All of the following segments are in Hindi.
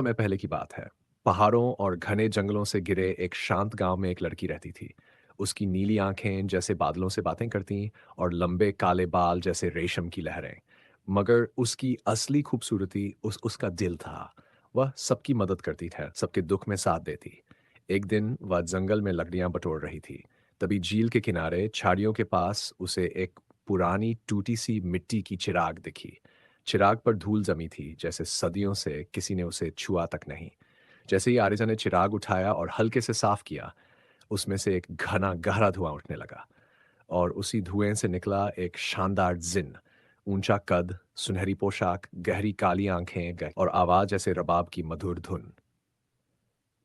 समय पहले की बात है। पहाड़ों और घने जंगलों से घिरे एक शांत गांव में एक लड़की रहती थी। उसकी नीली आंखें जैसे बादलों से बातें करती और लंबे काले बाल जैसे रेशम की लहरें। मगर उसकी असली खूबसूरती उसका दिल था। वह सबकी मदद करती थी, सबके दुख में साथ देती। एक दिन वह जंगल में लकड़ियां बटोर रही थी। तभी झील के किनारे झाड़ियों के पास उसे एक पुरानी टूटी सी मिट्टी की चिराग दिखी। चिराग पर धूल जमी थी, जैसे सदियों से किसी ने उसे छुआ तक नहीं। जैसे ही आरिजा ने चिराग उठाया और हल्के से साफ किया, उसमें से एक घना गहरा धुआं उठने लगा। और उसी धुएं से निकला एक शानदार जिन। ऊंचा कद, सुनहरी पोशाक, गहरी काली आंखें और आवाज जैसे रबाब की मधुर धुन।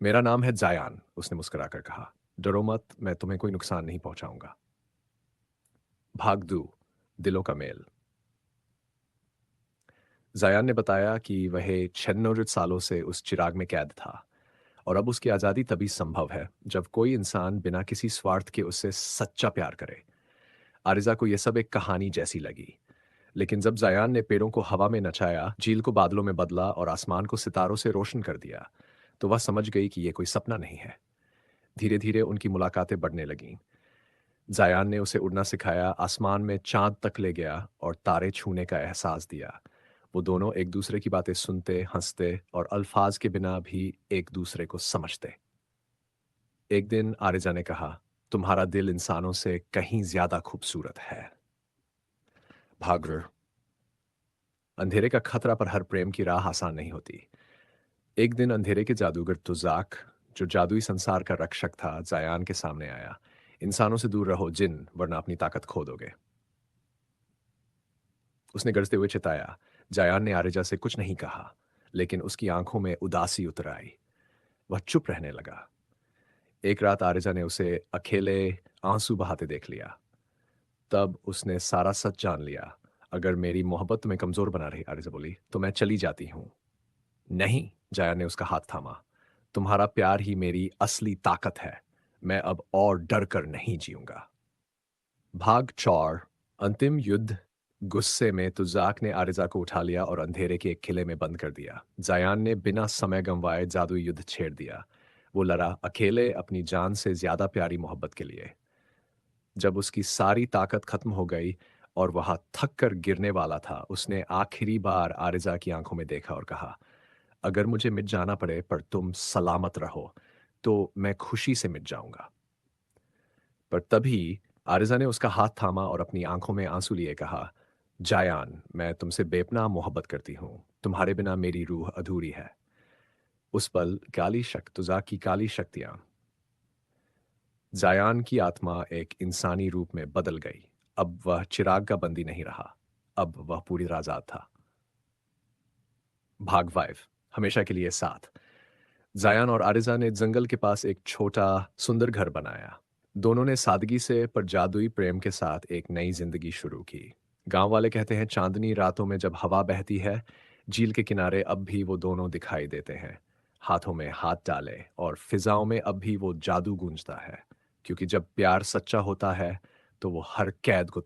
मेरा नाम है जायान, उसने मुस्कुराकर कहा। डरो मत, मैं तुम्हें कोई नुकसान नहीं पहुंचाऊंगा। भाग दू, दिलों का मेल। जायान ने बताया कि वह 96 सालों से उस चिराग में कैद था, और अब उसकी आज़ादी तभी संभव है जब कोई इंसान बिना किसी स्वार्थ के उससे सच्चा प्यार करे। आरिजा को यह सब एक कहानी जैसी लगी। लेकिन जब जायान ने पेड़ों को हवा में नचाया, झील को बादलों में बदला और आसमान को सितारों से रोशन कर दिया, तो वह समझ गई कि यह कोई सपना नहीं है। धीरे धीरे उनकी मुलाकातें बढ़ने लगीं। जायान ने उसे उड़ना सिखाया, आसमान में चांद तक ले गया और तारे छूने का एहसास दिया। वो दोनों एक दूसरे की बातें सुनते, हंसते और अल्फाज के बिना भी एक दूसरे को समझते। एक दिन आरिजा ने कहा, तुम्हारा दिल इंसानों से कहीं ज्यादा खूबसूरत है। भागर। अंधेरे का खतरा पर हर प्रेम की राह आसान नहीं होती। एक दिन अंधेरे के जादूगर तुजाक, जो जादुई संसार का रक्षक था, जायान के सामने आया। इंसानों से दूर रहो जिन, वरना अपनी ताकत खो दोगे, उसने गरजते हुए चिताया। जायान ने आरिजा से कुछ नहीं कहा, लेकिन उसकी आंखों में उदासी उतर आई। वह चुप रहने लगा। एक रात आरिजा ने उसे अकेले आंसू बहाते देख लिया। तब उसने सारा सच जान लिया। अगर मेरी मोहब्बत तुम्हें कमजोर बना रही, आरिजा बोली, तो मैं चली जाती हूं। नहीं, जाया ने उसका हाथ थामा। तुम्हारा प्यार ही मेरी असली ताकत है। मैं अब और डर कर नहीं जीऊंगा। भाग 4। अंतिम युद्ध। गुस्से में तुजाक ने आरिजा को उठा लिया और अंधेरे के एक किले में बंद कर दिया। जायान ने बिना समय गंवाए जादुई युद्ध छेड़ दिया। वो लड़ा अकेले, अपनी जान से ज्यादा प्यारी मोहब्बत के लिए। जब उसकी सारी ताकत खत्म हो गई और वह थक कर गिरने वाला था, उसने आखिरी बार आरिजा की आंखों में देखा और कहा, अगर मुझे मिट जाना पड़े पर तुम सलामत रहो, तो मैं खुशी से मिट जाऊंगा। पर तभी आरिजा ने उसका हाथ थामा और अपनी आंखों में आंसू लिए कहा, जायान, मैं तुमसे बेपनाह मोहब्बत करती हूं। तुम्हारे बिना मेरी रूह अधूरी है। उस पल तुजाक की काली शक्तियां जायान की आत्मा एक इंसानी रूप में बदल गई। अब वह चिराग का बंदी नहीं रहा। अब वह पूरी तरह आजाद था। भाग 5। हमेशा के लिए साथ। जायान और आरिजा ने जंगल के पास एक छोटा सुंदर घर बनाया। दोनों ने सादगी से पर जादुई प्रेम के साथ एक नई जिंदगी शुरू की। गांव वाले कहते हैं, चांदनी रातों में जब हवा बहती है, झील के किनारे अब भी वो दोनों दिखाई देते हैं, हाथों में हाथ डाले, और फिजाओं में अब भी वो जादू गूंजता है। क्योंकि जब प्यार सच्चा होता है, तो वो हर कैद को